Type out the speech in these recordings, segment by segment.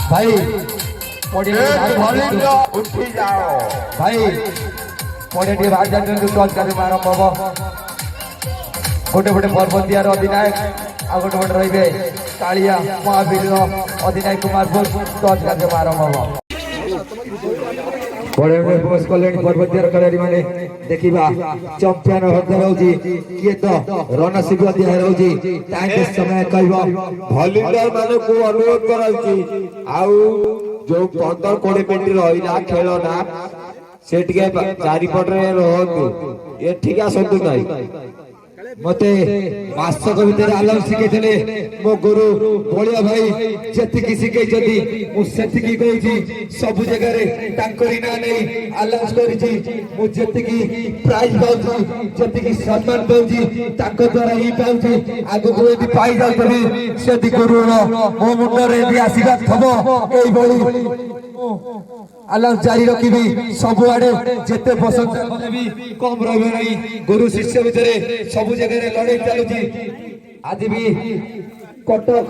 भाई उठी जाओ भाई पड़े टे बाहर जाते टच कर आरंभ हम गोटे गोटे परबंदियार अधिनायक आ गोटे गोटे रही कालिया महावीर अधिनायक कुमारपुर टच कार्यक्रम आरंभ हम पर्वतीय खेलाड़ी मैंने देखा चंपियन होती किए तो रणशिव रोचे समय कह भलिंडर मान को अनुरोध कर जो 15-20 मिनट रहा खेल ना से चारिपटे रहतु एठिक आसतु ना मते मासक भितर आलम शिखे मो गुरु बलिया भाई जी शिखे सब जगह ना नहीं आलाउंस कर प्राइज पाऊँ सम्मान पाऊँ द्वारा ही पाऊँ आगे को पाई जाऊँ से गुरु मो मुंडर आशीर्वाद थब आलाउंस जारी रखी सब आड़े जिते प्रशंसा कले भी कम रही नहीं गुरु शिष्य भितर सब जगह लड़ाई चलुची आज भी कटक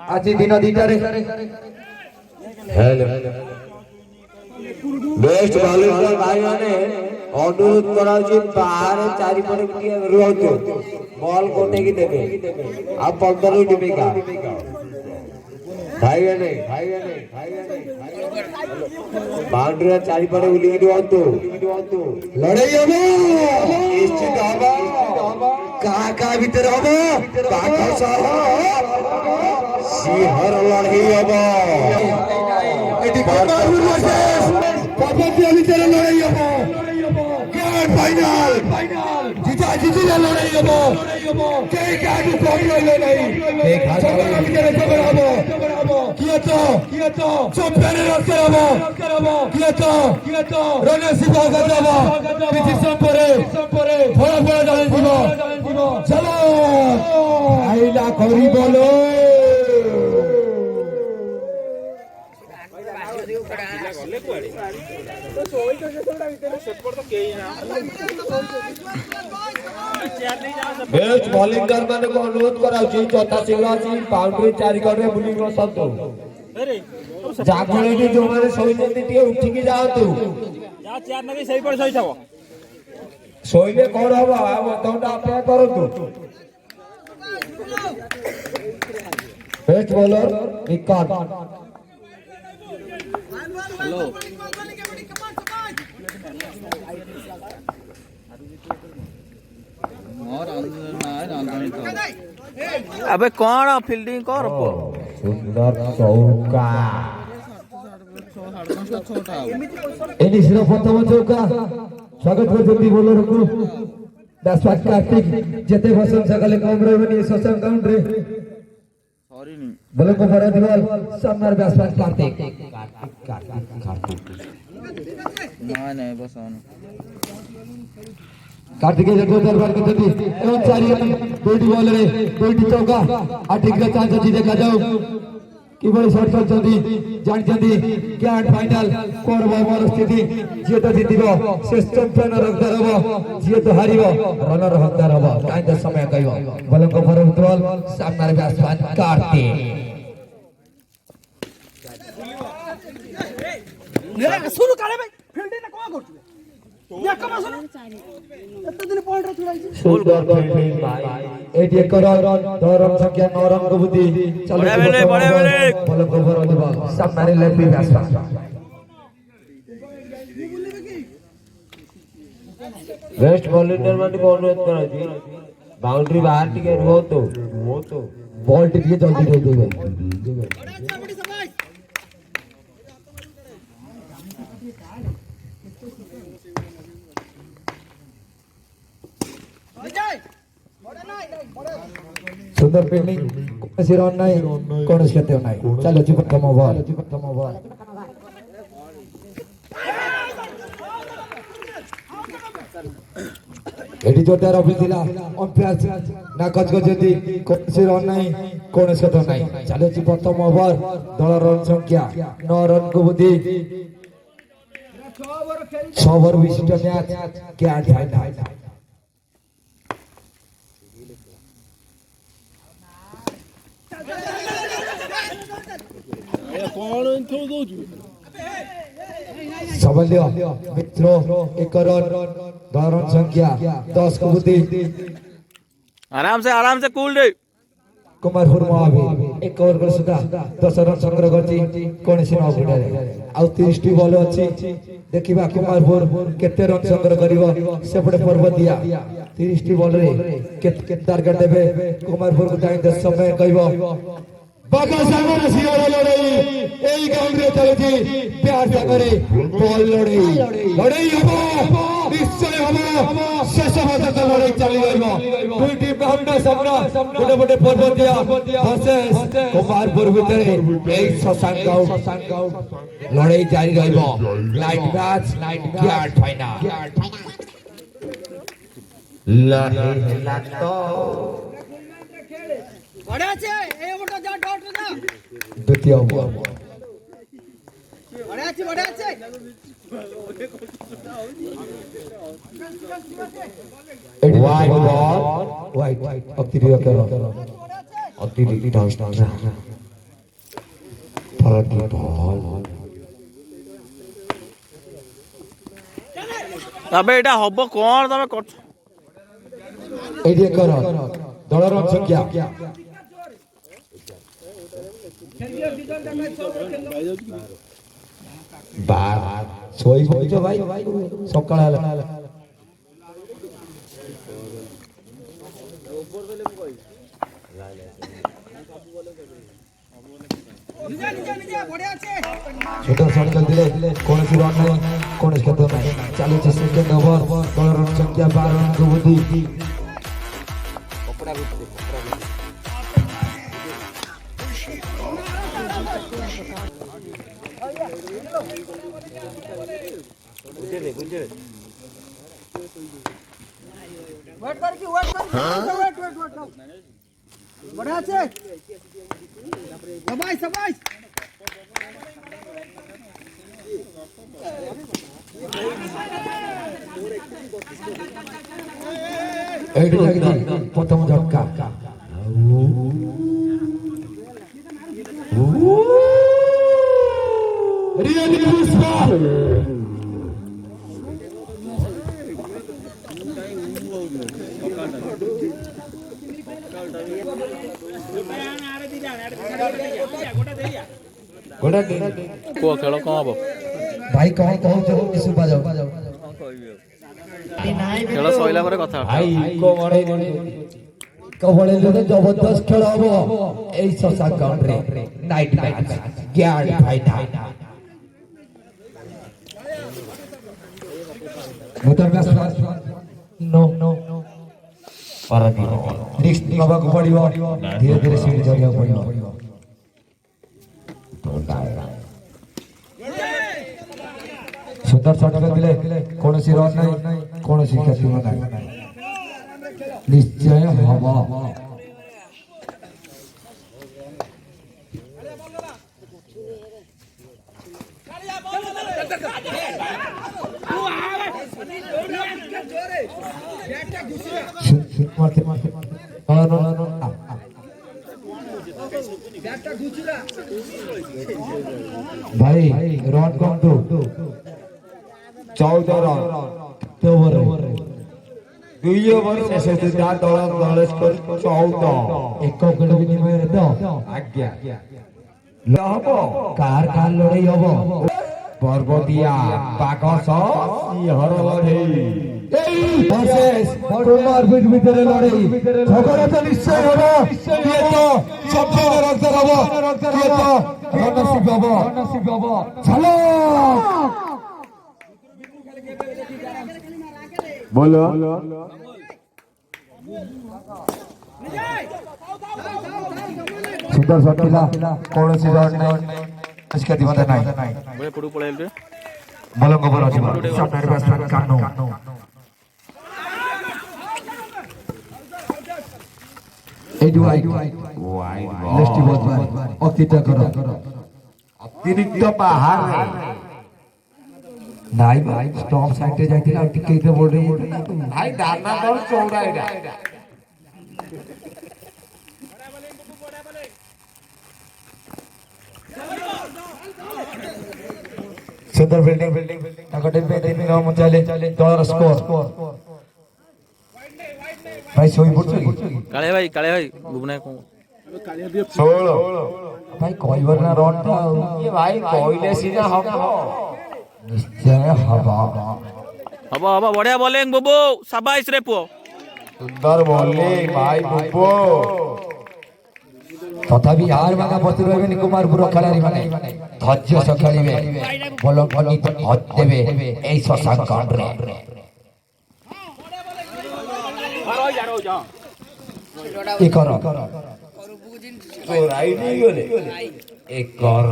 आज दिन दुटारे बेस्ट भलिंडर भाई मैंने अनुरोध करा बाहर चारिपटे रुहतु बॉल कोटे की देवे आ 15 मिनट का बाउंड्री चारिपटे बुलिक रुहतु लड़ाई हम निश्चित का भीतर हम सिंहर लड़ाई हम फाइनल जीता जीता लड़ाई हम चलो आईला करी बोलो बेस्ट बॉलिंगर मान को अनुरोध कराउची चौथा शीघ्र अछि बाउंड्री चारिकट रे बुलिंग बसंतु जागले जो माने सोइते टिए उठी की जाओतु या चेयर नबी सही पर सही थाओ सोइले कोन हबो आ मतौटा अपेक्षा करतु बेस्ट बॉलर विकेट हेलो अबे कौन फील्डिंग कर सुंदर चौका इनिंग्स रो प्रथम चौका स्वागत करते बोलर को बैट्समैन कार्तिक जेते भसन सकले कम रहबनी शशांक काउंट रे सॉरी नहीं बोले को फरा दीवाल सामने बैट्समैन कार्तिक नहीं बस ऑन कार्तिक जगह दरबार करते एवं चारि दुईटी बॉल रे दुईटी चौका आ ठीक रे चांस अछि देखा जाऊ कि बड़ी शॉट चलती जानते ग्रैंड फाइनल कोर बॉल स्थिति जे तो जीतिबो से चैंपियन रखदार हबो जे तो हारिबो रनर हकदार हबो टाइम द समय कहबो बोले को फरक बॉल सामने बैट्समैन कार्तिक ने शुरू करे भाई फील्डिंग ना कोन करछु या कम आसो एत दिन पॉइंट रे छुड़ाई सुंदर फील्डिंग भाई 8 एकर रन संख्या 9 रन को बुद्धि चलो बड़े बोले को फरक बॉल सामने लेफ्ट बैट्समैन बेस्ट बॉलिंगर मान को अनुरोध कराउची बाउंड्री बाहर टिके रुहो तो बॉल टिके जल्दी दे देबे सुंदर फील्डिंग कौन सी रन नहीं कौन सी खेते नहीं चलो जी प्रथम ओवर एटी जोरदार अपिल थिला अंपायर ना कच गजती कौन सी रन नहीं कौन सी खेते नहीं चलो जी प्रथम ओवर दल रन संख्या 9 रन को बुद्धि 6 ओवर विशिष्ट मैच क्या फाइनल सबल्य मित्रों एक रन रन संख्या 10 को बुद्धि आराम से कूल रे कुमार महावी एक ओवर सुधा 10 रन संग्रह करछि कोनसी न भिडरे आ 30 टी बॉल अछि देखिबा कुमारपुर केते रन संग्रह करिवो सेपटे पर्वतिया 30 टी बॉल रे केते टारगेट देबे कुमारपुर को टाइम 10 समय कहबो बाका सागर सिया लड़ाई एई गांव रे चलछि प्यार से करे बॉल लड़ाई हबो निश्चय हबो शेष पर्यंत लड़ाई चली जाइबो दुई टीम भावना सामना बड़े बड़े पर्वतिया वर्सेस कुमारपुर भितरे एई शशांक गांव लड़ाई जारी रहइबो लाइट मैच ग्रैंड फाइनल ला तो বড় আছে এই ওটা যা ডট না দ্বিতীয় ওভার বড় আছে वाइड बॉल वाइड अतिरिक्त करो अतिरिक्त डाउन फरक बॉल अबे एटा हबो कोन तमे करछ एडिया करो दलर संख्या बार सोई होइछो भाई सकाळ हला छोटा शॉट खेल दिले कोनसी रन नहीं कोनसी खेल नहीं 40 सेकंड ओवर दलर संख्या 12 रन को बुद्धि ওয়েট কর কি ওয়েট বড় আছে সবাই এইটা লাগি প্রথম ঝটকা রিয়েলি পুষ্পা गोटा को खेल कौन हबो भाई कौन कहू सुबा जाओ खेल सइला परे कथा भाई को मरे कबळे लोग जबरदस्त खेल हबो ए ससा country night match grand final motor match नो पारादी रिस्क नबा को पड़िबो धीरे धीरे सीढ़ी चढ़िया पड़िबो सुंदर शॉट खेलते कौन सी रन नहीं कौन सी क्षति नहीं निश्चय हवा भाई रन कम दो 14 रन ओवर 2 ओवर शेष होता दल दल स्कोर 14 एक गोल विनिमय रे तो आज्ञा हबो कार लड़ाई हबो पर्वतिया पाकस हर लड़ाई वर्सेस कुमारपुर ভিতরে লড়াই ঝগড়া তো নিশ্চয় হবে কে তো সবচেয়ে রক্ত হবো কে তো নসিব হবো চলো बोलो सुंदर शॉट खेला कौन सी रन नहीं इसके दिमाग नहीं बड़े पड़ू पळेल रे मलंग ओवर अछि सामने बैट्समैन कानो एडू वाइड लेफ्ट बॉल अतिरिक्त करो अतिरिक्त बाहर नाई भाई स्टॉप साइड पे जाइतिला टिके के बोल रही है भाई दाना दल चौड़ा एडा सुंदर बिल्डिंग ताकटे पे 3 गांव मुचाले तळर स्कोर भाई सोई पड़छ काले भाई गुबना को 16 भाई कहबर ना रन टा ये भाई कहले सीधा हबो निश्चय हवा हबो बढ़िया बॉलिंग बुबू शाबाश रे पुओ सुंदर बॉलिंग भाई बुबो तथापि हार मागा बति रहबेनी कुमारपुर खेलाड़ी माने धैर्य से खेलिबे बल गणित हद देबे एई शशांक कांड रे एक कर तो राइट नहीं गले एक कर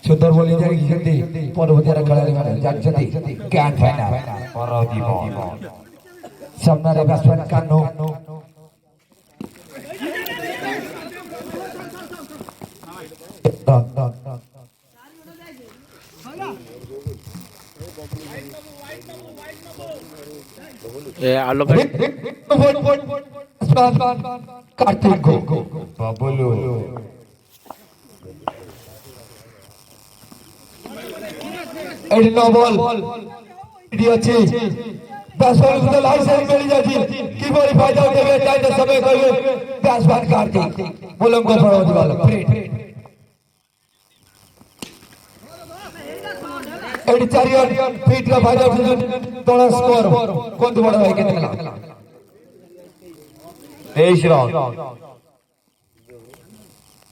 सुंदर बोली जारी जल्दी परबतिया खेलाड़ी माने जानछती ग्रैंड फाइनल परदीप सामना रे बैट्समैन कानो ए आलो कार्तिक को बबलू एडी नो बॉल एडी अछि बैट्समैन को लाइसेंस मिल जाती की बड़ी फायदा देबे टाइम समय कहबे बैट्समैन कार्तिक बोलम को पड़ो दीवाल फ्री एडी चारियन फीट का फायदा तोड़ा स्कोर कोन बड़ा है केते खेला 23 रन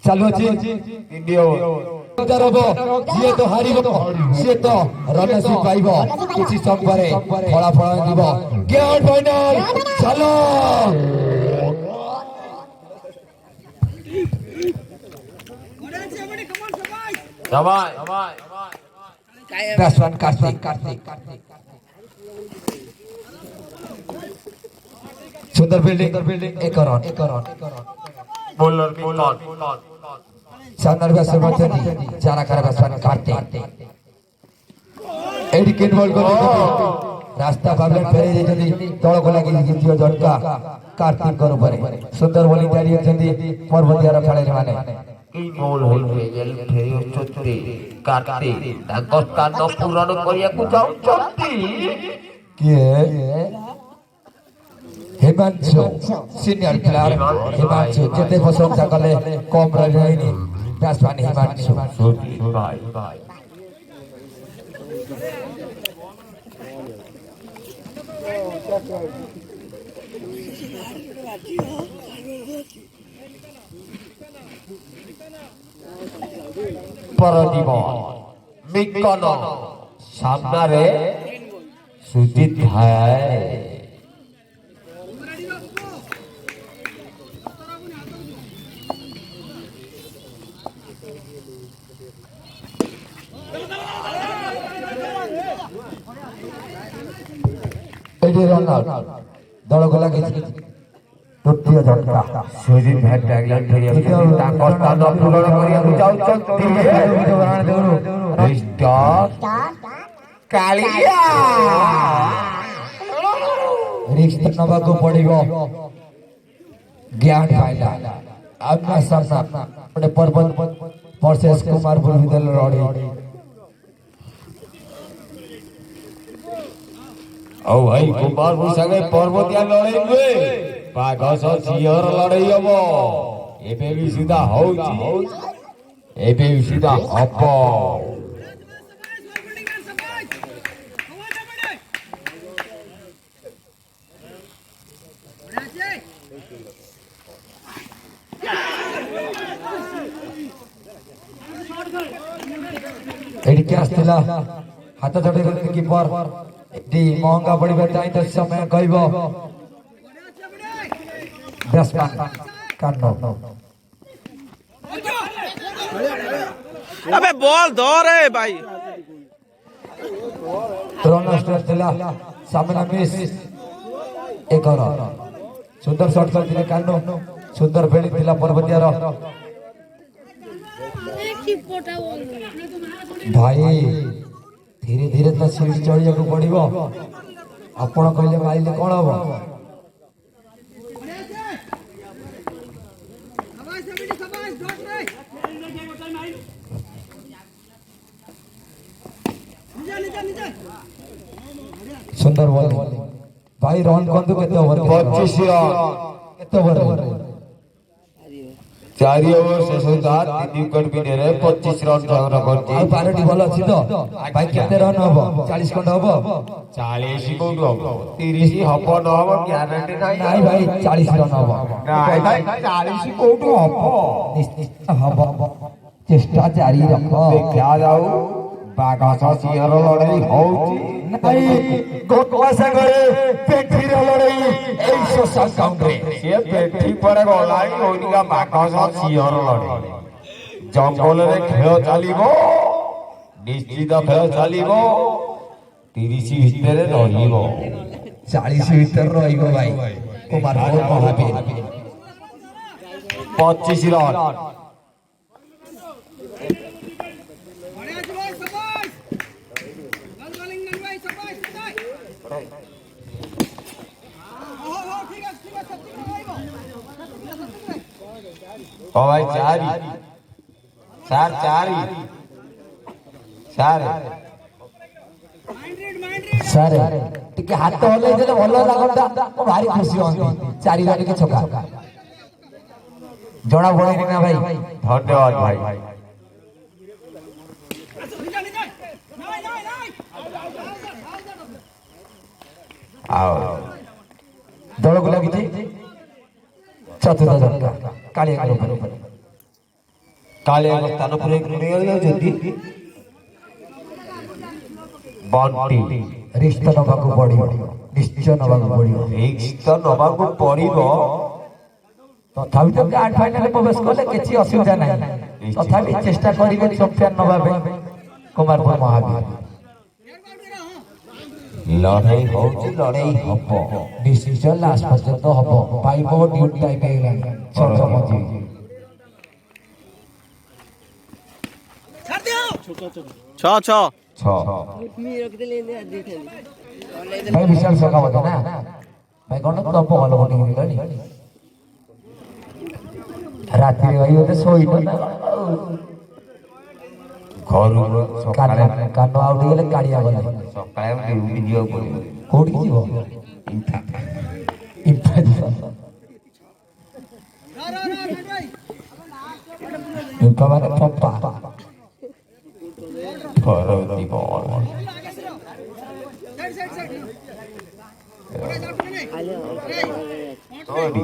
चालू अछि इंडिया रबो ये तो हारिबो से तो रनसी पाइबो किछि समय परे फलाफल दिबो ग्रैंड फाइनल चलो दबाई बैट्समैन कार्तिक सुंदर बिल्डिंग एक रन बॉलर कौन शानदार बैट्समैन जाना कर बैट्समैन कार्तिक एडी किन बॉल को रास्ता पाबले फेरे जेतली तळ को लागि जितियो झटका कार्तिक कर ऊपर सुंदर बॉलिंग जारी अछंती परबतिया खेलाड़ी माने की बॉल होल गेल फेर छत्ती काटती ताको स्थान पूरण करिया को जाउछंती किए हिमांशु सीनियर प्लेयर हिमांशु जेते प्रशंसा कले कम रहैनी बैट्समैन हिमांशु भाई परदीप मिकन सामना रे सुजित है एडी रन दल को लागि तृतीय झटका सुजित भाई टैगलाइन फेरिया ताको स्थान पूरण करिया को जाउछंती स्टार कालिया रिक्स नवा को पड़िबो ग्रैंड फाइनल आमना सामना बड़े पर्वत वर्सेस कुमारपुर विद्यालय रडी ओ भाई कुमारपुर संगे पर्वतिया लड़ेबे पागस सियर लड़ई हबो एबे भी सीधा होउची एबे भी सीधा हबो एडी क्या आस्तिला हाथ जोड़े कीपर एडी महंगा पड़िबे ताई तो समय कहबो बैट्समैन कानो अबे बॉल दो रे भाई रन स्ट्राइक थिला सामना मिस एक रन सुंदर शॉट करथिले कानो सुंदर फील्डिंग थिला पर्वतिया रो भाई धीरे धीरे तो सीढ़ी चढ़िया को पड़िबो आपण कहले माइले कोन हबो सुंदर बॉल भाई रन कंदु केते ओवर 25 रन केते ओवर 4 ओवर शेष होता 3 विकेट विनर 25 रन संग्रह आ करती पारटी बॉल अछि तो भाई केते रन हबो 40 खंड हबो 40 कोड हबो 30 हबो न हबो ग्यारंटी नहीं नाही भाई 40 रन हबो नाही भाई 40 कोड हबो निश्चित हबो चेष्टा जारी रखो देखा जाऊ बाघ सिंहर लड़ाई होउची नहीं गोटवा सागरे पेठीर लड़ाई 107 काउंट रे से पेठी पर गलाई ओनिका बाघ सिंहर लड़ाई जंगल रे खेल चलिबो निश्चित खेल चलिबो 30 भितर रहिबो 40 भीतर रहिबो भाई कुमार महावीर 25 रन ओ भाई चार सर टिके हाथ हले देले भलो लागंता ओ भारी खुशी होंदी 4 रन के छक्का जणा पड़े ना भाई धन्यवाद भाई आओ दल को लगी चतुर्थ झटका काली ऊपर काले स्थान पर एक निकल जाउछंती बंटी रिश्त नबाकू पड़ियो निश्चय नबाकू पड़ियो रिक्स तो नबाकू पड़िबो तथापि तो आठ फाइनल प्रवेश कले किछि असुविधा नाही तथापि चेष्टा करिवे चैंपियन नबाबे कुमारपुर महावीर लड़ाई होउची लड़ाई हबो निश्चय लास्ट पर्यंत हबो पाइबो ड्यूटी टाइम हेलानी छक्का मजी छ छ भाई विशाल छक्का बता ना भाई कोन तो बॉल बनी गनी रात रे भाई ओते सोई ना घर कान आउट गेले काड़िया गले सकाळे ड्यूटी जियो पड़िबो कोडी जीवो इम्पा इम्पा माने पप्पा परवती बॉल तोड़ी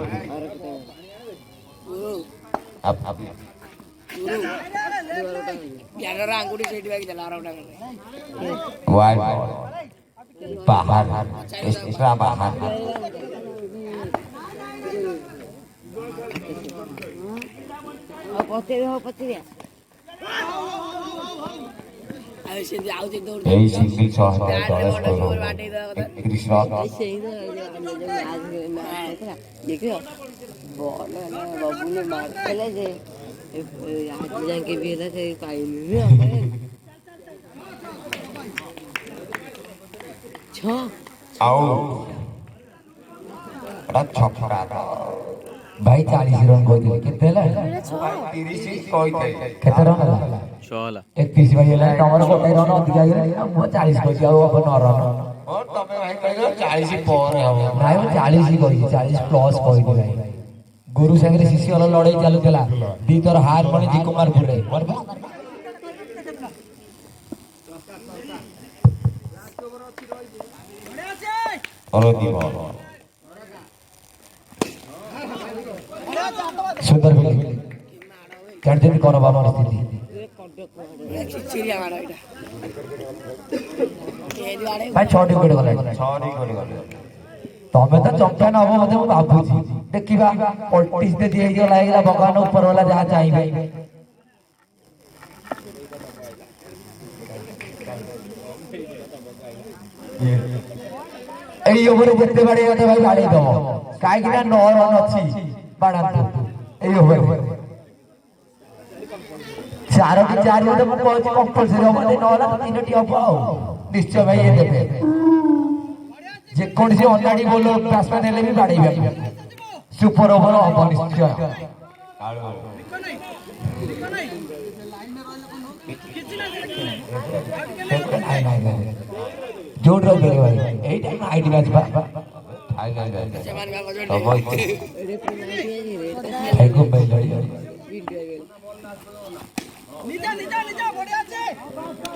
अब वाइड बाहर इसका बाहर এই সিঙ্গেল শট কৃষ্ণ छक्का भाई 40 रन कहते केते ला 30 कहते केते रन ला 6 31 भाई ला तमर कोटे रन अधिका गेला मो 40 कहती आ अपन 9 रन और तमे भाई कहलो 40 पर हो भाई 40 ही कही 40 प्लस कही भाई गुरु संगे शिष्य वाला लड़ाई चालुला दी तर हार पड़ी जी कुमारपुर रे और दी बॉल सुंदर बिल्डिंग कैंटीन करो बाबा स्थिति भाई 6 विकेट गले 6 विकेट गले तमे तो चंपियन हबो मते मु भाबुची देखिबा पॉलिटिक्स दे दिए जो लागला भगवान ऊपर वाला जहां चाहिए এই ওভারে যেতে পারে এটা ভাই বাড়ি দাও কাই কিনা 9 রান আছে বাড়াতো এই ওভারে চারটি চারি ওটা মু কইছি কম্পালসরি হবে 9 রান তিনটি হবে নিশ্চয় ভাই এ দেবে যে কোন সে অনাডি বলো ব্যাটসম্যান এলে भी বাড়াইবে সুপার ওভার হবে নিশ্চয় ନାଇଁ ଯୋଉଠି ରହିପାରିବ ଭାଇ ଏଇଟା ଆଇଡି ମ୍ୟାଚ୍ ବା ଫାଇନାଲ ଭାଇକୁ ଭାଇ ଲଢି নিচা নিচা নিচা বড় আছে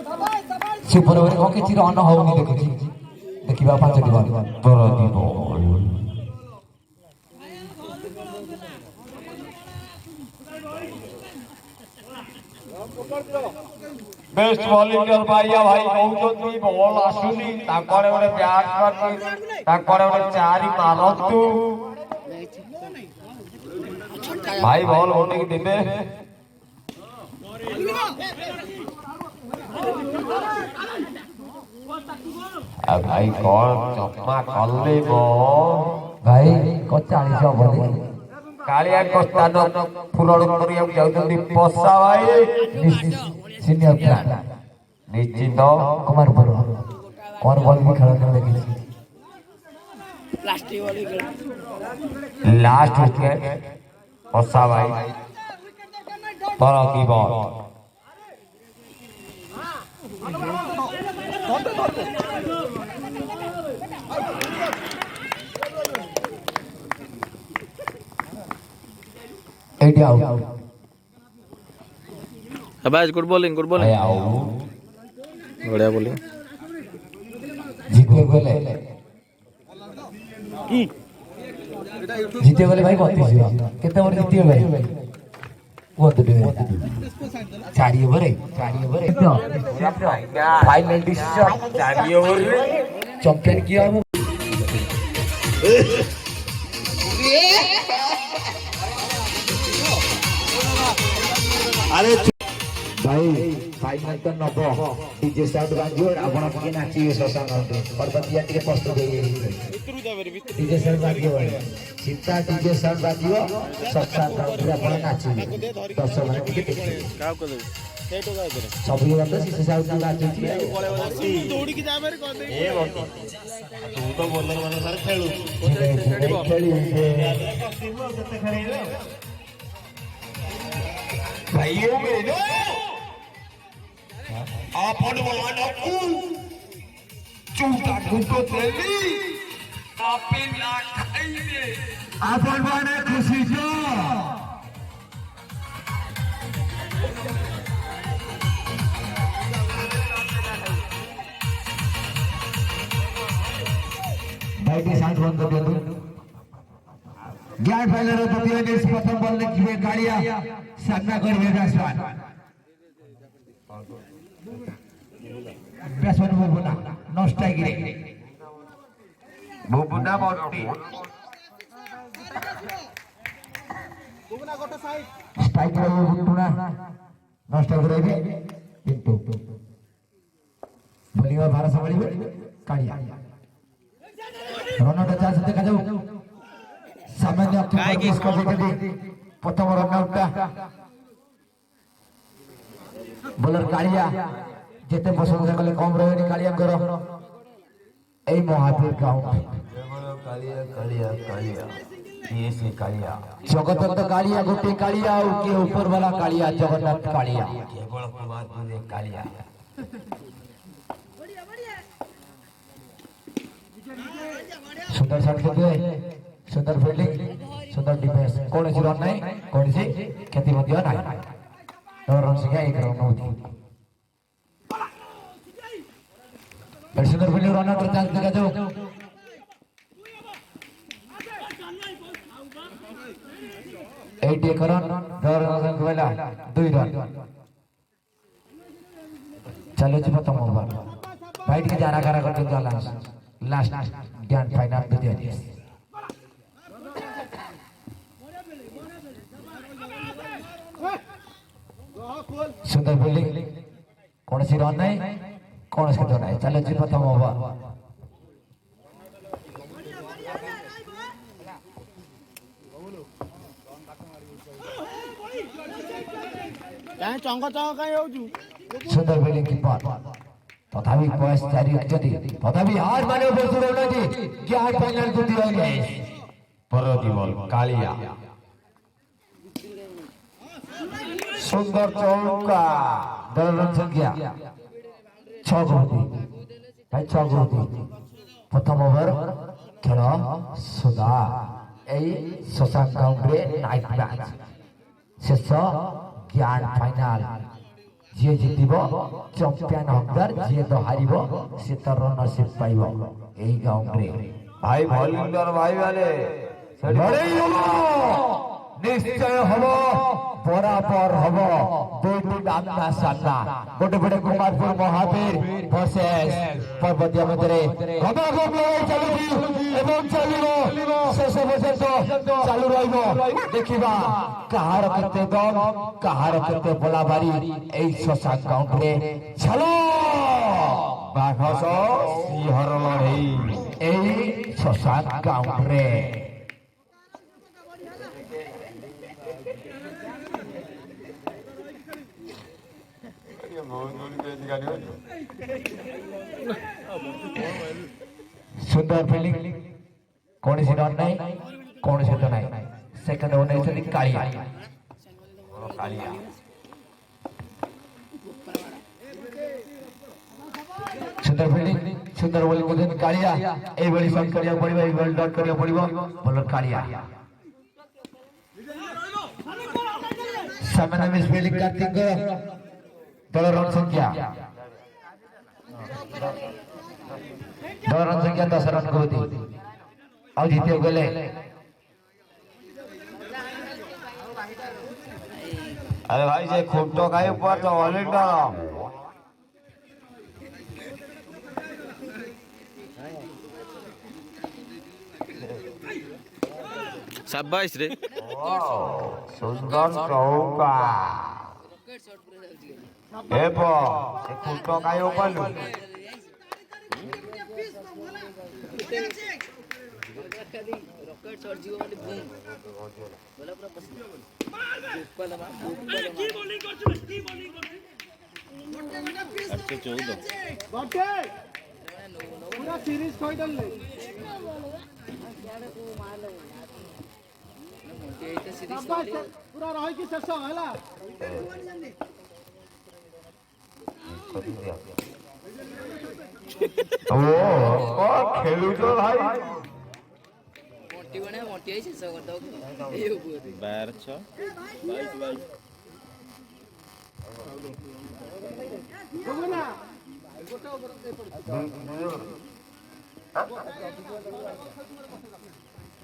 সবাই সবাই ସୁପର ଓଭର କଣ କିଛି ରନ ହଉନି ଦେଖୁଛି ଦେଖିବା 5ଟି ବଲ୍ ପରଦୀପ बेस्ट बॉलिंगर भाइया भाई कहउछथि बॉल आसुनी ताकरे ओरे ब्याट करती ताकरे ओरे चारि मारतु भाई बॉल होने की देबे अब भाई कौन चप्पा कल्ले बो ଭାଇ କଣ 40 ହବନି कालिया को स्थान पूरण करिया जाउछथि पसा भाई ସିନିୟର ପ୍ଲାନ୍ निश्चित କୁମାରପୁର କଣ ବଲ ବି ଖେଳନ୍ତି ଦେଖିଛି लास्ट विकेट पसा भाई पर की बॉल ଏଇଠି ଆଉ शाबाश गुड बॉलिंग भाई आओ बढ़िया बॉलिंग ଜିତେ ଗଲେ ଜିତେ ଗଲେ ଭାଇ 32 କେତେ ଓଭର ଜିତିବେ ଭାଇ କୁହନ୍ତୁ ଟିକେ 4 ଓଭର फाइनल डिसीजन 4 ओवर रे चैंपियन किया हम अरे भाई फाइनल तो नब डीजे साउंड बाजियो आपण के नाचिए शशांक और बतिया के प्रस्तुत हो डीजे साउंड बाजियो सीता डीजे साउंड बाजियो शशांक रे आपण नाचिए दर्शक माने के देखिए सब बात सीसे साउंड नाचुची दौड़ी की जाबे कर दे ए तू तो बॉलर माने सारे खेलू खेली भाइयों मेरे आपन मानकू चूता ढूंढो तेली आपे ना खाइले आपण माने खुशी जो भाई के साथ बंद कर दो ग्यारह फाइनल द्वितीय इनिंग्स प्रथम बॉल ने किए गाड़िया सामना करिए बैट्समैन बुबुना नो स्ट्राइक रे बुबुना बॉटी বুবনা গোটা সাইড स्ट्राइक रे बुबुना नो स्ट्राइक रे किंतु बोलिवा 12 संभालिबे गाड़िया रन आउट चांस देखा जाऊ सामान्य अक्टोबर इसको देखते प्रथम रन आउट बोलर कालिया जेते प्रशंसा कले कम रहनी कालिया कर एई महावीर गांव कालिया कालिया कालिया ये से कालिया जगत तो कालिया गोटे कालिया और के ऊपर वाला कालिया जगन्नाथ कालिया केवल कुमार कालिया सुंदर शॉट खेलते सुंदर फील्डिंग सुंदर डिफेंस कौन सी रन नहीं कौन सी क्षति मध्य नहीं 9 रन से 1 रन होती सुंदर फील्डिंग रन आउट चांस देखा जाओ 8 रन 10 रन कहला 2 रन चलो जी प्रथम ओवर फाइट के जाना करा करते लास्ट ज्ञान फाइनल द्वितीय इनिंग्स सुंदर फील्डिंग कौन सी रन नहीं कौन सी तो नहीं चलो जी प्रथम ओवर କାଇଁ ଚଙ୍ଗ ଚଙ୍ଗ କାଇଁ ହଉଛୁ सुंदर फील्डिंग की पार तथापि बयस जारी रखिछथि तथापि हार माने बसुर उन्नति ज्ञान फाइनल द्वितीय इनिंग्स परदी बॉल कालिया सुंदर चौका 10 रन संख्या ছগতি ভাই ছগতি প্রথম ওভার খেল সুদা এই শশাঙ্ক গ্রাউন্ডে নাইট ম্যাচ শেষ গ্র্যান্ড ফাইনাল যে জিতিব চ্যাম্পিয়ন হকদার যে তো হারিব সে তার নসিব পাইব এই গ্রাউন্ডে ভাই ভলিন্ডর ভাই মানে লড়াই হলো নিশ্চয় হলো বরাবর হব দুইটি আম্মা সান্না গোটে গোটে কুমারপুর মহাবীর ভার্সেস পর্বতীয় মধ্যে ঘমাঘম লড়াই চালুছি এবং চালিব শেষ পর্যন্ত চালু রইব দেখিবা কাহার কেতে দম কাহার কেতে বলাবাড়ি এই শশাঙ্ক গ্রাউন্ডে ছালো বাঘস সিংহর লড়াই এই শশাঙ্ক গ্রাউন্ডে सुंदर फील्डिंग कौन सी रन नहीं कौन से तो नहीं सेकंड ओवर नहीं कालिया কালিয়া सुंदर फील्डिंग सुंदर बॉलिंग को देन कालिया ए बड़ी शॉट करिया पड़िबो ए बॉल डॉट करिया पड़िबो बॉलर कालिया सामने में फील्डिंग कार्तिक दल रन संख्या 10 रन को दी और जीते गले अरे भाई जे खूंटो खाई ऊपर तो वॉलेंडर शाबाश रे सुंदर चौका ए पो ए खूंटो खाई ऊपर लू रॉकेट शॉट जीव म्हणजे बूम बोला पूरा पसंद गोपाल मा की बॉलिंग करछ की बॉलिंग करछ अच्छा 14 गटे पूरा सीरीज खोई डले पूरा रही की शेष हला ओ खेलू तो भाई मोटी बने मोटी है शेष कर दो ए ऊपर 12 6 22 ना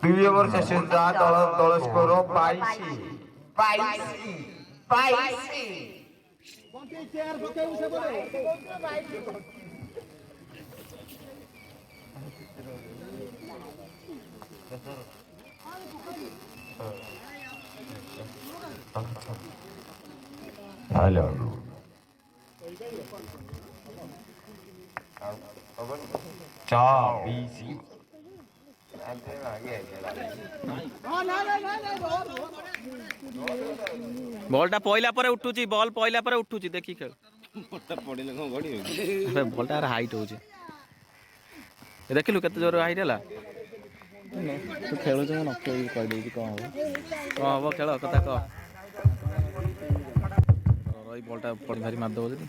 दुई ओवर सेशन दा दल दल स्कोर 22 बंके चेयर बके उसे बोले हेलो चाबीसी बॉलटा पइला पर उठुची बॉल पइला पर उठुची देखि खेल मोटा पडिले को गडी हो अरे बॉलटा हाइट होची ए देखिलु केते जोर हाइट हला तू खेलु छ न खेल कहि देबी कोन हो खेल कथा कह रही बॉलटा पड़ भारी मार दो जदी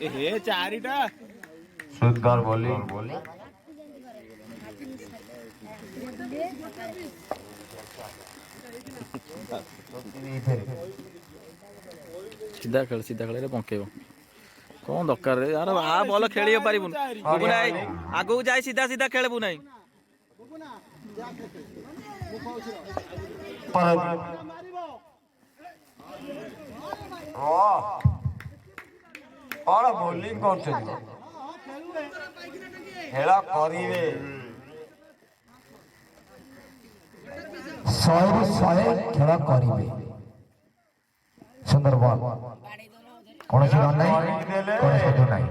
ए हे चारिटा सुंदर बॉलिंग सीधा खेल रे पंकेब कौन दरकार रे यार आ बॉल खेली पारिबुन बुबु नाई आगु जाई सीधा सीधा खेलबु नाई और बॉलिंग करछथि हेला करिवे 100 खेल करिवे सुंदर बॉल कौन सी रन नहीं कौन सी तो नहीं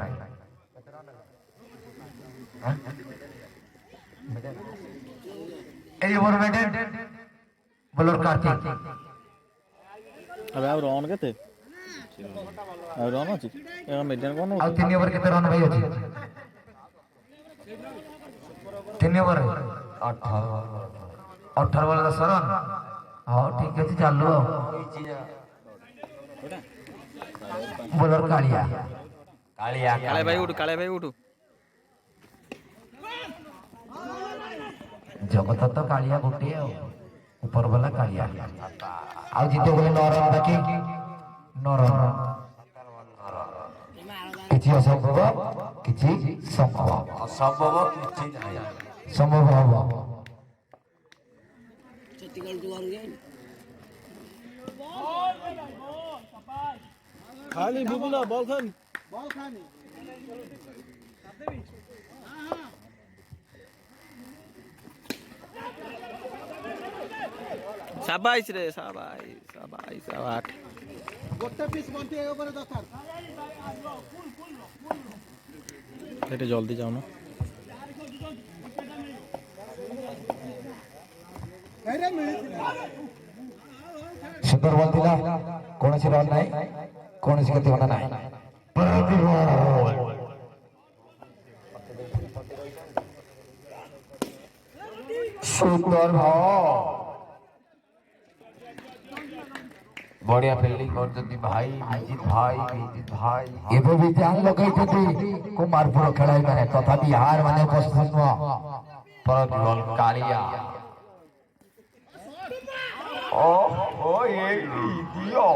ए ओवर बैटेड बॉलर कार्तिक अबे आ रन केते आ रन अछि ए मीडियम कोन और 3 ओवर केते रन भाई अछि 3 ओवर 18 बॉल 10 रन हां ठीक है चलो बॉलर कालिया कालिया काले भाई उठ काले भाई उठ जगत तो कालिया गोटे ऊपर वाला कालिया आ जिते गले नरम बाकी नरम किछि असंभव किछि संभव असंभव किछि नाही संभव हब छत्तीगढ़ दुआर गए खाली बुबुला बॉल खानी शाबाश रे शाबाश शाबाश शाबाश गोटे पिस बंटी ए ऊपर दरकार एटे जल्दी जाओ ना अरे मिलिथिला सुंदर बॉल दिला कोनसी रन नाही कोनसी गति होना नाही सुंदर बढ़िया फील्डिंग करते भाई विजित भाई एबे भी ध्यान लगाइछथि कुमारपुर खेलाई माने तथापि हार माने उपस्थित न प्रतिबल कालिया ओ ये दियो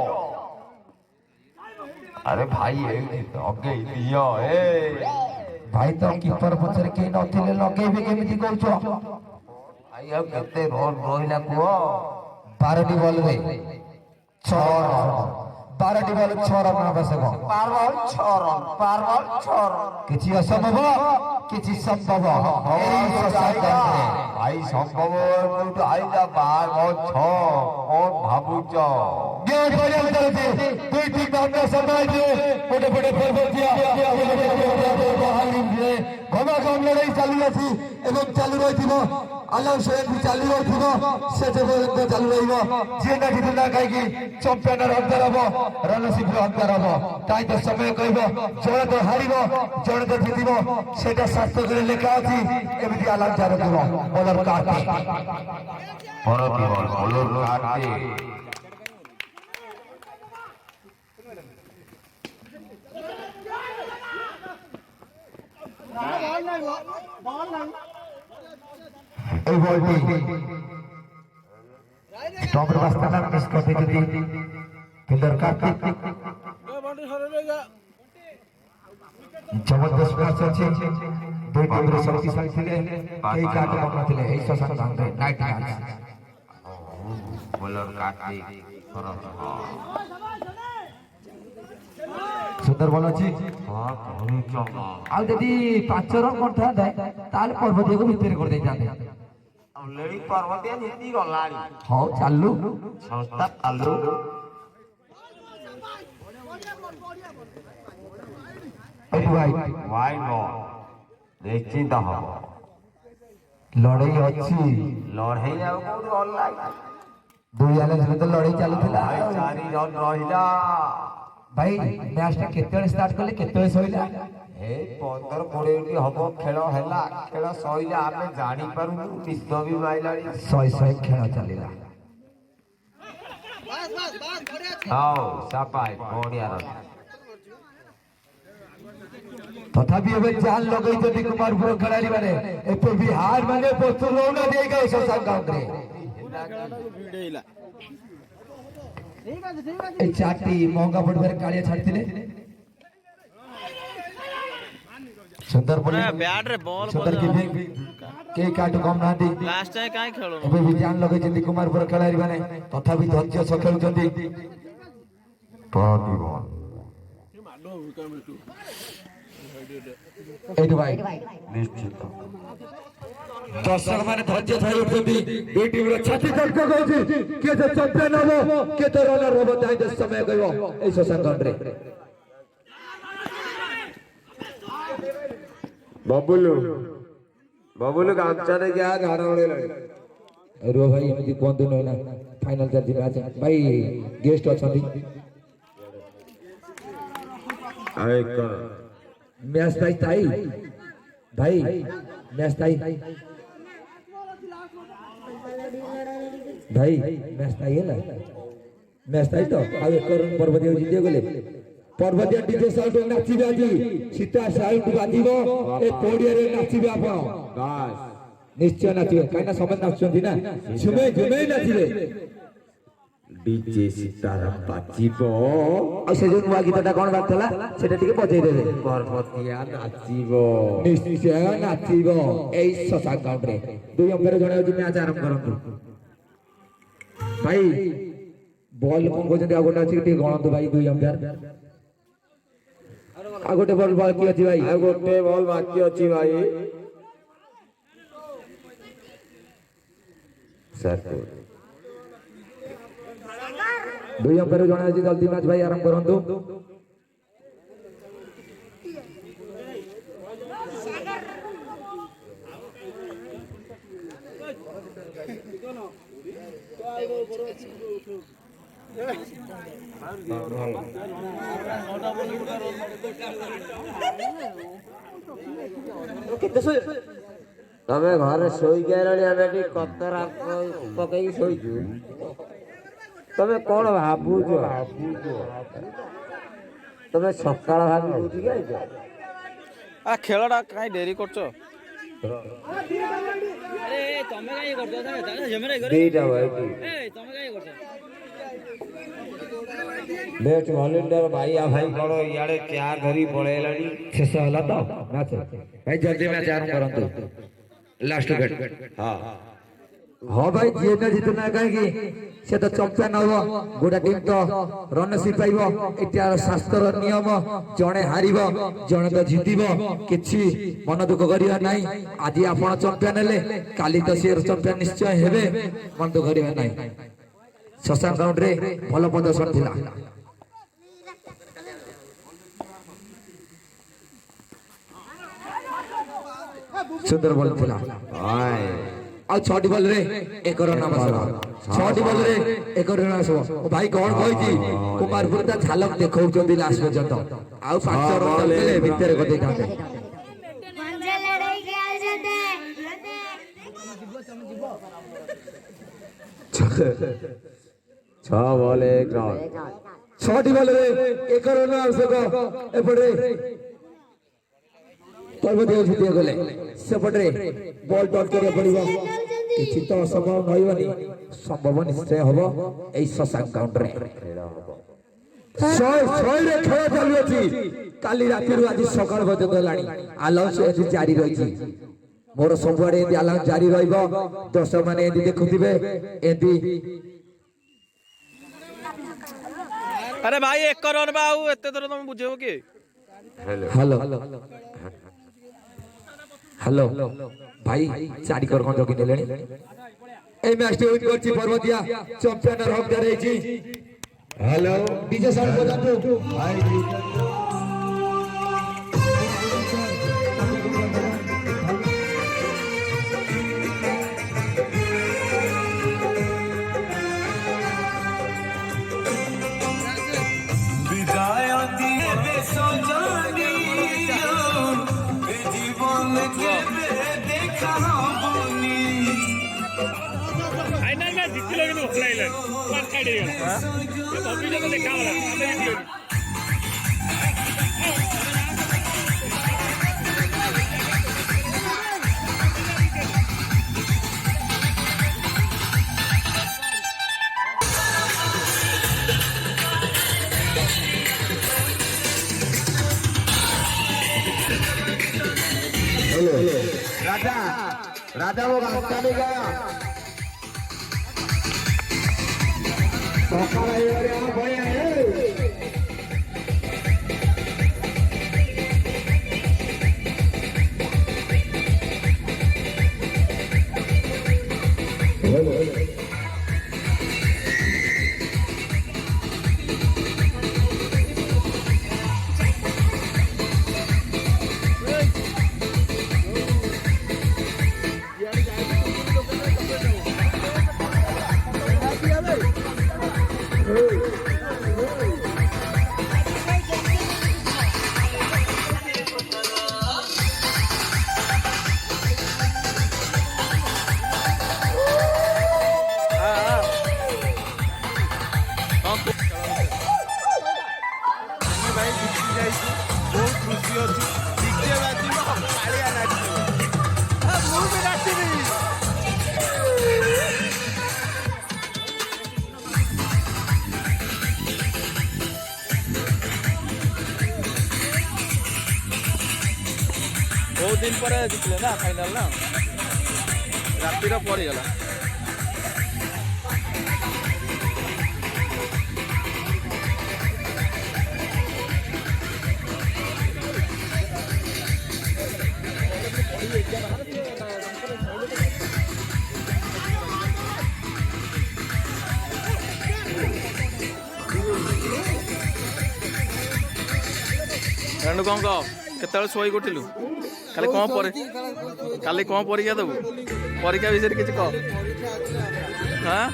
अरे भाई ये अगे दियो ए भाई तो कीपर पछरे के नथिले लगेबे केमिति कहउछ भाई अब केते रन रोहिला को 12टी बॉल रे 6 रन 12टी बॉल 6 रन आवश्यक पारवल 6 रन किछि असंभव किछि संभव भाई संभव तो आइला 12 6 कौन भाबुच गेट बड़े अंतर से कोई ठीक भावना समाज में बड़े बड़े फरफर दिया घमा घम लड़ाई चालू अछि एवं चालू रहिथिबो आलम शेख भी चालू रहिथिबो से जब चालू रहिबो जे ना जितना काई कि चैंपियन हकदार हबो रणशिप हकदार हबो ताई तो समय कहबो जणे तो हारिबो जणे तो जितिबो सेटा शास्त्र करे लेखा अछि एमिति आलम चालू दिबो बॉलर काटे प्रतिबल बॉलर काटे बॉल नहीं এই বলটি স্টপের রাস্তাটা মিস করতে যদি ফিল্ডার কার্তিক बॉडी हरे रहेगा জবরদস্ত ম্যাচ আছে দুই টিমের শক্তিশালী ଥିଲେ এই কাট করতে এই শশাঙ্ক গাঙ্গে নাইট ম্যাচ बॉलर काटे সুন্দর বল ଅଛି ଆଉ ଯଦି 5 ରନ କରିଥାନ୍ତେ ତାହେଲେ ପର୍ବତୀୟକୁ ଭିତରେ କରିଦେଇଥାନ୍ତେ लेडी पर्वतिया जीती गलानी ହଉ ଚାଲୁ संस्था चालू ଏଠି ଭାଇ वाई नॉट निश्चित हम ଲଢେଇ ଅଛି लड़े जाओ कोन ऑनलाइन ଦୁଇ ଆଲେ ତ ଲଢେଇ ଚାଲୁଥିଲା भाई 4 रन रहिला ଭାଇ ମ୍ୟାଚଟା କେତେବେଳେ ଷ୍ଟାର୍ଟ କଲେ କେତେବେଳେ ସଇଲା ए 15 20 मिनिट हबो खेल हैला खेल सइला आमे जानि पारु निश्चित भी माइलानी ଶହେ ଶହେ ଖେଳ ଚାଲିଲା आओ सापाई बढ़िया रन तथापि ଏବେ ଜାଲ ଲଗେଇଛନ୍ତି କୁମାରପୁର ଖେଳାଳି ମାନେ ଏବେ ବି ହାର ମାନେ ପ୍ରଚୁର ରନ ଦେଇକା ଶଶାଙ୍କ ଗାଁରେ এই চারটি মহঙ্গা পড়িবার কালিয়া ছাড়িଥିଲେ সুন্দর বলে ବ୍ୟାଟ୍ ରେ ବଲ୍ ସୁନ୍ଦର କି କେ କାଟ କମ ନାହାନ୍ତି ଲାଷ୍ଟ ଯାଏ କାଇଁ ଖେଳୁନ ଏବେ ବି ଜାନ ଲଗେଇଛନ୍ତି କୁମାରପୁର ଖେଳାଳି ମାନେ ତଥାପି ଧୈର୍ଯ୍ୟ ସହ ଖେଳୁଛନ୍ତି এইটু ভাই निश्चित দর্শক মানে ধৈর্য ধরে উঠুଛନ୍ତି দুই টিমের ছাতি তর্ক করছে কে তো চ্যাম্পিয়ন হবো কে তো রনার হবো তাই তো সময় কইব এই শশাঙ্করে बबुलू गामचा ने क्या झाड़ा उड़े लगे रो भाई एमती कोंदु न ना फाइनल चार्ज मैच भाई गेस्ट अछंती आए कर मैच ताई भाई मैच ताई भाई मैच ताई है ना मैच ताई तो आगे करुण पर्वतीय जीते गले पर्वतीय डीजे साउंड नाचिबे आजी सीता साउंड बाजिबो ए पडिया रे नाचिबे आपण ବାସ୍ निश्चय नाचिबे काइना समय नाचुंदी ना झुमे झुमे नाचिबे ଡିଜେ ସୀତାରାମ ବାଜିବ आ से जो नुआ गीतटा कोन बातला सेटा टिके बजै देबे ପର୍ବତିଆ ନାଚିବ निश्चय नाचिबो ए शशा काउंट रे दुई अंपर जणे होची मैच आरंभ करंतु भाई बॉल कोन कोजंदी आ गोटा अछि टिके गणंतु भाई दुई अंपर आ गोटे बॉल बाकी अछि भाई ଆଉ ଗୋଟେ ବଲ୍ ବାକି ଅଛି ଭାଇ ସାର୍ दुई अंपर जणे होची जल्दी मैच भाई आरंभ करंतु ତମେ ଘରେ ଶୋଇକି ଆଇଲଣି ଆମେ ଏଠି କତରା ପକେଇକି ଶୋଇଛୁ ତମେ କଣ ଭାବୁଛ ତମେ ସକାଳ ଭାବି ବୁଝିକି ଆଇଛ आ खेलटा काई डेरी करछ अरे तमे काई करछ तमे जमरे करे ଦିଟା ଭାଇ ए तमे काई करछ ବେଷ୍ଟ ଭଲେଣ୍ଟିୟର ଭାଇ ଆ ଭାଇ କଣ ଇଆଡେ ଚେୟାର ଧରି ପଳେଇଲାଣି शेष होला तो मैच भाई जल्दी मैच आरंभ करंतु लास्ट विकेट ହଁ हाँ भाई जीए ना जितना कहीं से तो चंपियन हो गोटा टीम तो रनशिप पाइबो इत्यार शास्त्र नियम जणे हारिबो जणे तो जितिबो किछि मन दुख करिया नाही आज आपण चंपियन हेले काली तो से चंपियन निश्चय हेबे मन दुख करिया नाही शशांक राउंड रे भलो प्रदर्शन थिला सुंदर बॉल थिला ହାଏ आ 6 बॉल रे 1 रन आवश्यक 6 बॉल रे 1 रन आवश्यक ओ भाई कोन कहछि कुमारपुर ता झलक देखौचंदी लास्ट पर्यंत आ 5 रन देले भीतर गदे थाते पंजे लड़ाई खेल जते छह बॉल एक रन 6 बॉल रे 1 रन आवश्यक एपड़े पर्वतीय जितिया गले सेपटे बॉल डॉट करे पड़िबो किछि तो संभव नहिबनी संभव निश्चय हबो ए शशांक काउंटर रे 6 रे खेल चालू अछि काली राति रु आज सकाळ पर्यंत लाणी अलाउंस एथि जारी रहिछि मोर सबुआडे एथि अलाउंस जारी रहइबो दर्शक माने एथि देखुथिबे एथि अरे भाई 1 रन बाऊ एते थोर तुम बुझेबो कि हेलो हेलो भाई चारि कर कोन जगी नेलेनी ए मैच टे विन करछि पर्वतिया चैंपियन हक दरेछि हेलो डीजे साउंड बजातु भाई विदाय दिए बेसजानी जीवन के देखा बोनी फाइनल में जितलो कि ओखलाइले पर काढी गला ये पब्लिक को देखा होला ଆମେ ଜିତିଲୁ राजा राजा वो रास्ता नहीं गया दिन पर जितले ना फाइनल ना रातिर पड़गला रणु कौन कह केत शोई उठिलु काली कौन पर काली कौन परीक्षा देबु परीक्षा विषय किसी कह हाँ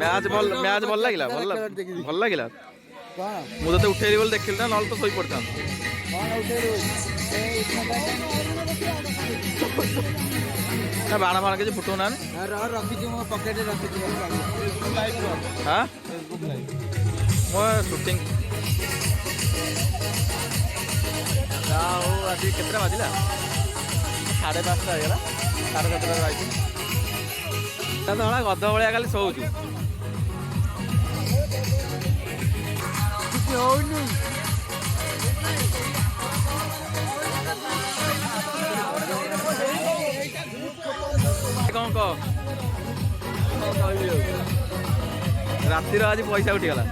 मैच भल लगिला भल लगिला मुझे तो उठेली बोल देखिल ना नल तो शोई पड़ता बाण फाण किसी फुटू ना हाँ मो शूटिंग आज केतटा बाजिला 5:30 होगा 7:30 बाजी धड़ा गध भाया खाली शोचु कौन कह रातिर आज पैसा उठीगला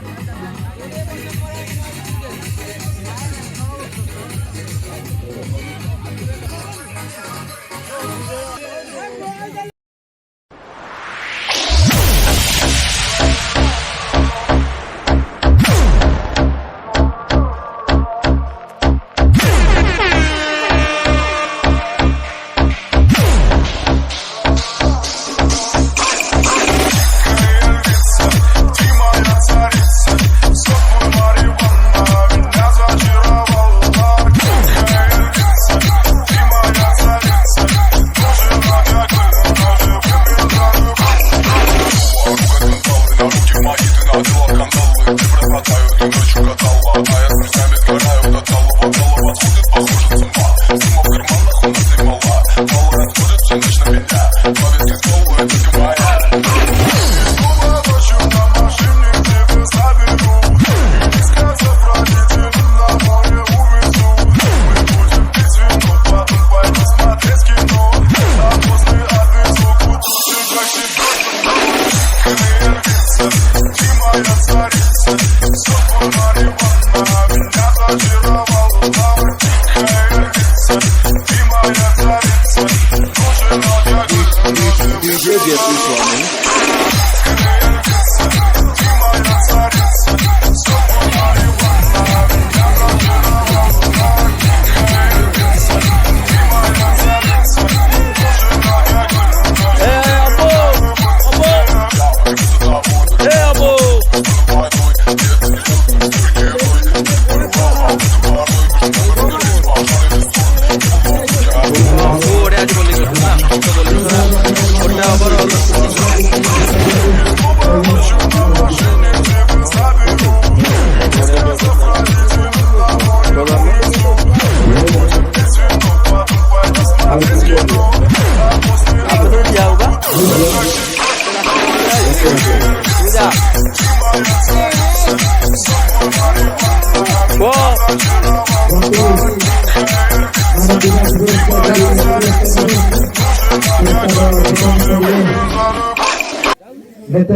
नेता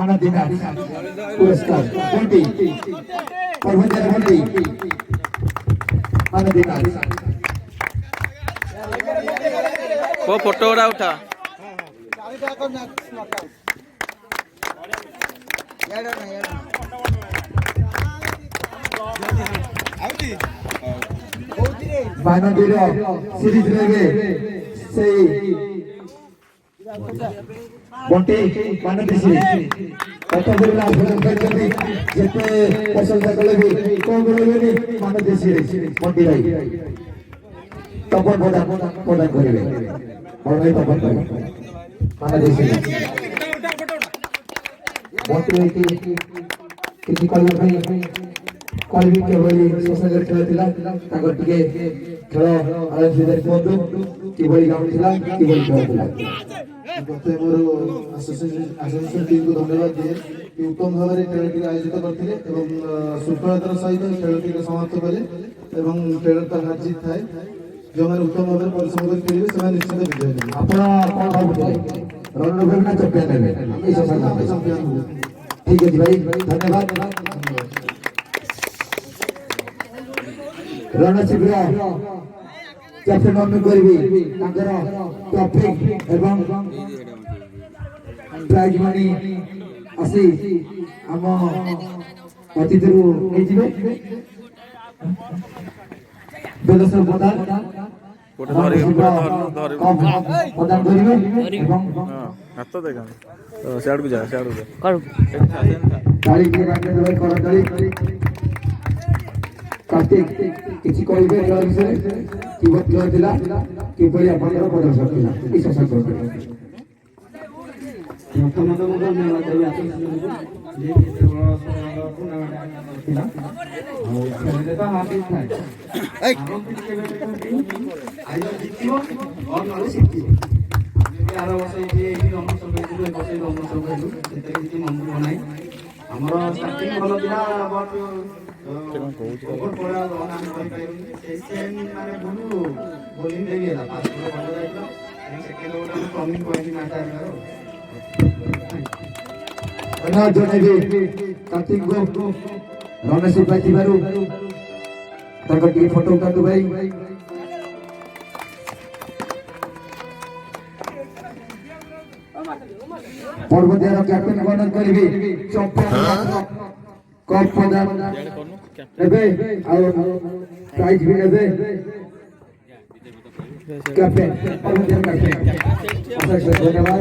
आनंदिना पुरस्कार बंटी परभंजन बंटी आनंदिना वो फोटो उड़ा उठा बानबीर सीरीज लगे सही बंटी बानबी सीरीज कथा बोलना करते जिते प्रशंसा कले भी कौन बोलेनी बानबी सीरीज बंटी भाई तपन प्रदान करेंगे और भाई तपन बानबी सीरीज बंटी भाई की किसी कलर भाई कल भी केवल सोशल खेल थिला ताकर टिके खेल आयोजन विदाई कोंदु किबळी गाउँ थिला किबळी खेल थिला प्रथम मोर एसोसिएशन टीम को धन्यवाद दिए कि उत्तम भाव में खेल आयोजित करते शृंखलतार सहित खेल समाप्त कले खेल तो हार जीत थाए ଯେଉଁମାନେ ଉତ୍ତମ ଭାବରେ ପରିଶ୍ରମ କରି ଖେଳିବେ ସେମାନେ ନିଶ୍ଚିତ ବିଜୟ ହେବେ। ଆପଣ କଣ ଭାବୁଥିଲେ ରନ୍ ଓଭର ନା ଚମ୍ପିଆନ ହେବେ ଏଇ ସମୟରେ ଆମେ ଚମ୍ପିଆନ ହେବୁ। ଠିକ ଅଛି ଭାଇ ଧନ୍ୟବାଦ ରଣଶୀଘ୍ର କ୍ୟାପ୍ଟେନ ଅମିତ କରିବି ତାଙ୍କର ଟ୍ରଫି ଏବଂ ପ୍ରାଇଜ ମାନି ଆସି ଆମ ଅତିଥିରୁ ନେଇଯିବେ ବେଲସର ପ୍ରଦାନ ପ୍ରଦାନ କରିବେ ଏବଂ ହାତ ଦେଖ ସିଆଡ଼କୁ ଯା ସିଆଡ଼କୁ ଯା ତାଳି କିଏ ବାଣ୍ଟିବେ ଭାଇ କର ତାଳି କାର୍ତ୍ତିକ କିଛି କହିବେ ଖେଳ ବିଷୟରେ କିଭଳି ଖେଳ ଥିଲା କିଭଳି ଆପଣଙ୍କର ପ୍ରଦର୍ଶନ ଥିଲା ଏଇ ଶେଷ କରିବେ ପ୍ରଥମତଃ ମୁଁ ଧନ୍ୟବାଦ ଦେବି ଆସୋସିଏସନକୁ ଯିଏ ଏତେ ବଡ଼ ଟୁର୍ଣ୍ଣାମେଣ୍ଟ ଥିଲା ଆଉ ଖେଳରେ ତ ହାର ଜିତ ଥାଏ ଆଗକୁ କେବେ ଆଜି ଜିତିବ ଆଉ ନହେଲେ ଶିଖିବ ଆମେ ଆର ବର୍ଷ ଏଇଠି ରମେଶ କହିଥିଲୁ ଏ ବର୍ଷ ରମେଶ କହିଲୁ ସେଥିରେ କିଛି ମନ ନାହିଁ ଆମର ଷ୍ଟାର୍ଟିଂ ଭଲ ଥିଲା ବଟ୍ ଓଭର ପଳା ରନ୍ ଆମେ କରିପାରିଲୁନି ସେଇଥିପାଇଁ ମାନେ ଭୁଲ ବୋଲିଂ ଦେଇ ହେଲା ଫାଷ୍ଟ ଓଭର ଭଲ ଯାଇଥିଲା ସେକେଣ୍ଡ ଓଭର ଆମେ ଟର୍ଣ୍ଣିଂ ପଏଣ୍ଟ ମ୍ୟାଚ୍ ଆସିଲା ଧନ୍ୟବାଦ ଜଣାଇବି କାର୍ତ୍ତିକଙ୍କୁ ରଣଶୀଳ ପାଇଥିବାରୁ ତାଙ୍କ ଟିକେ ଫଟୋ ଉଠାନ୍ତୁ ଭାଇ ପର୍ବତିଆର କ୍ୟାପ୍ଟେନ ବର୍ଣ୍ଣନ କରିବି ଚମ୍ପିଆନ କପ୍ ପ୍ରଦାନ ନେବେ ଆଉ ପ୍ରାଇଜ ବି ନେବେ କ୍ୟାପ୍ଟେନ ପର୍ବତିଆର କ୍ୟାପ୍ଟେନ ଅଶେଷ ଧନ୍ୟବାଦ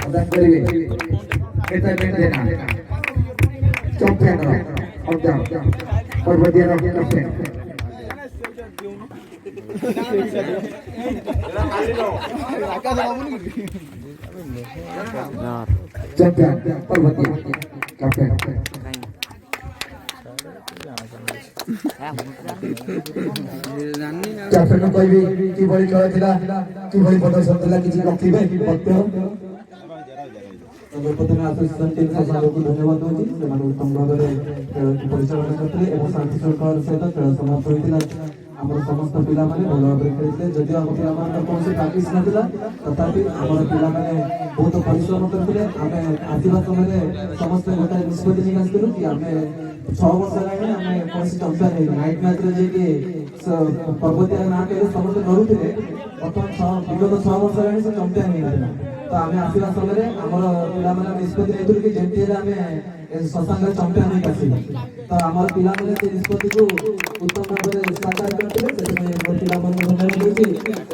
ପ୍ରଦାନ କରିବେ entertainment देना चैंपियन ऑफ पर्वतीय कैप्टन चैंपियन पर्वतीय कैप्टन कैप्टन କହିବି କିଭଳି ଖେଳ ଥିଲା କିଭଳି ପ୍ରଦର୍ଶନ ଥିଲା କିଛି ରଖିବେ ବକ୍ତବ୍ୟ ପ୍ରଥମେ ଆସୋସିଏସନ ଟିମ୍ ସଦସ୍ୟଙ୍କୁ ଧନ୍ୟବାଦ ଦେଉଛି ସେମାନେ ଉତ୍ତମ ଭାବରେ ଖେଳକୁ ପରିଚାଳନା କରିଥିଲେ ଏବଂ ଶାନ୍ତି ଶୃଙ୍ଖଳାର ସହିତ ଖେଳ ସମାପ୍ତ ହୋଇଥିଲା ଆମର ସମସ୍ତ ପିଲାମାନେ ଭଲ ଭାବରେ ଖେଳିଥିଲେ ଯଦିଓ ଆମ ପିଲାମାନଙ୍କର କୌଣସି ପ୍ରାକ୍ଟିସ ନଥିଲା ତଥାପି ଆମର ପିଲାମାନେ ବହୁତ ପରିଶ୍ରମ କରିଥିଲେ ଆମେ ଆସିବା ସମୟରେ ସମସ୍ତେ ଗୋଟାଏ ନିଷ୍ପତ୍ତି ନେଇ ଆସିଥିଲୁ କି ଆମେ 6 ବର୍ଷ ହେଲାଣି ଆମେ କୌଣସି ଚମ୍ପିଆନ ହେଇନି ନାଇଟ୍ ମ୍ୟାଚରେ ଯାଇକି ପର୍ବତୀୟ ନାଁ କହିଲେ ସମସ୍ତେ ଡରୁଥିଲେ ବର୍ତ୍ତମାନ ବିଗତ 6 ବର୍ଷ ହେଲାଣି ସେ ଚମ୍ପିଆନ ହେଇନଥିଲା ତ ଆମେ ଆସିବା ସମୟରେ ଆମର ପିଲାମାନେ ନିଷ୍ପତ୍ତି ନେଇଥିଲୁ କି ଯେମିତି ହେଲେ ଆମେ ଶଶାଙ୍କର ଚମ୍ପିଆନ ହେଇକି ଆସିବୁ ତ ଆମର ପିଲାମାନେ ସେ ନିଷ୍ପତ୍ତିକୁ ଉତ୍ତମ ଭାବରେ ସାକାର କରିଥିଲେ ସେଥିପାଇଁ ମୋର ପିଲାମାନଙ୍କୁ ଧନ୍ୟବାଦ ଦେଉଛି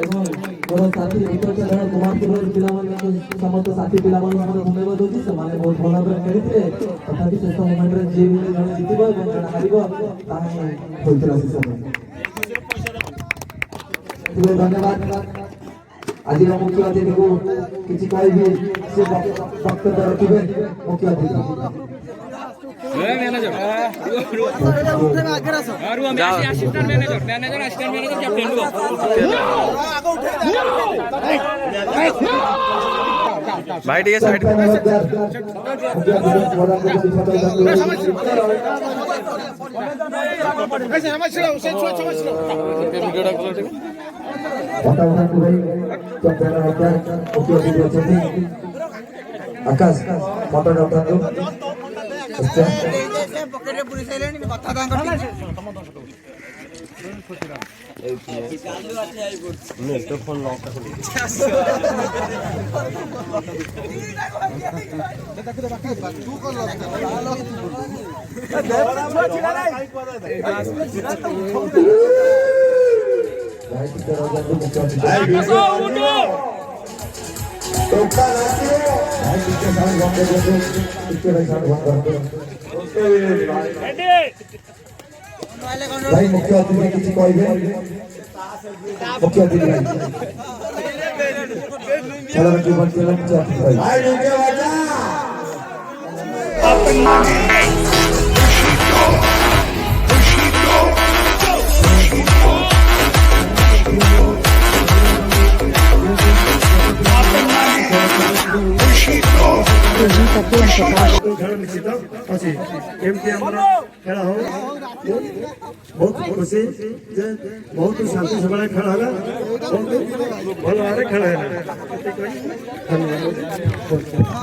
ଏବଂ ମୋର ସାଥୀ ଉତ୍ତରାଖଣ୍ଡ କୁମାରପୁରର ପିଲାମାନଙ୍କୁ ସମସ୍ତ ସାଥୀ ପିଲାମାନଙ୍କୁ ମୋର ଧନ୍ୟବାଦ ଦେଉଛି ସେମାନେ ବହୁତ ଭଲ ଭାବରେ ଖେଳିଥିଲେ ତଥାପି ଶେଷ ମୋମେଣ୍ଟରେ ଯିଏ ବି ଜଣେ ଜିତିବ ଏବଂ ଜଣେ ହାରିବ ତାହା ହିଁ ହୋଇଥିଲା ଶେଷ ଧନ୍ୟବାଦ ଆଜିର ମୁଖ୍ୟ ଅତିଥିକୁ କିଛି କହିବି ସେ ବକ୍ତବ୍ୟ ରଖିବେ ମୁଖ୍ୟ ଅତିଥି भाई ठीक है साइड आकाश फोटो उठाନ୍ତୁ ପକେଟରେ ପୁରେଇ ସାଇଲେଣି କଥା ତାଙ୍କର भाई मुख्य अतिथि किसी कहबे मुख्य अतिथि चलो जीवन चलो भाई Push it. ଖେଳ ନିଶ୍ଚିତ ଅଛି ଏମିତି ଆମର ଖେଳ ହଉ ବହୁତ ଖୁସି ଯେ ବହୁତ ଶାନ୍ତି ସବଳେ ଖେଳ ହେଲା ବହୁତ ଭଲ ଭାବରେ ଖେଳ ହେଲା ଧନ୍ୟବାଦ।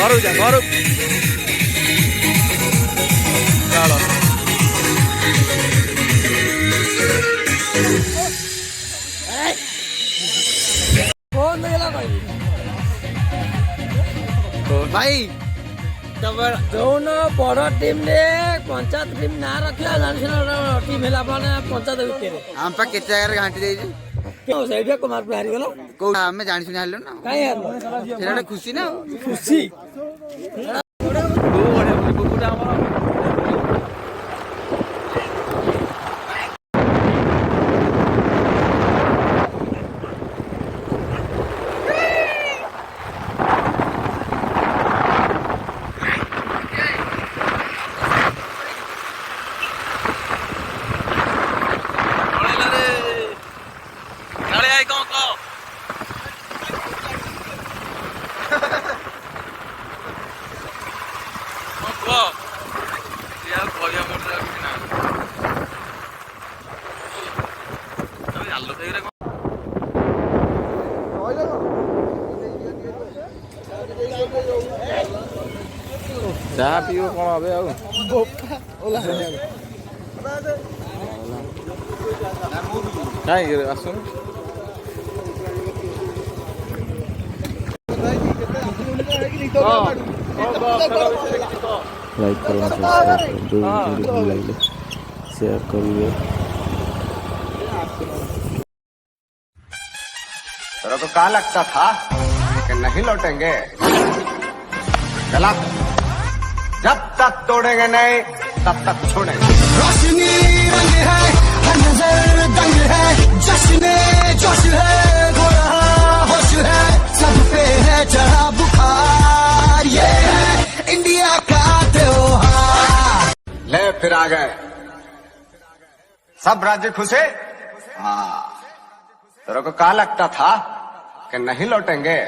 ଘରୁ ଯା ଘରୁ ଚାଲ भाई जोन बड़ टीम ने पंचायत टीम ना रखला टीम है पंचायत भितर हम पा केते जगह घाटी देई क्यों सैडिया कुमार पे हारी गेलो को हमें जानि सुनि हारलो ना काई हारलो सेटा खुशी ना खुशी ଚାହା ପିଇବ କଣ হবে ଆଉ କାହିଁକି ଆସୁନୁ ଲାଇକ୍ କରନ୍ତୁ ଭଲ ଲାଗିଲେ ସେୟାର କରିବେ तेरे को क्या लगता था कि नहीं लौटेंगे चला जब तक तोड़ेंगे नहीं तब तक छोड़ेंगे रोशनी रंग है हर नजर दंग है जश्न जोश है घोड़ा होश है सब पे है चढ़ा बुखार ये है इंडिया का त्योहार ले फिर आ गए सब राज्य खुशे हाँ तेरे को क्या लगता था कि नहीं लौटेंगे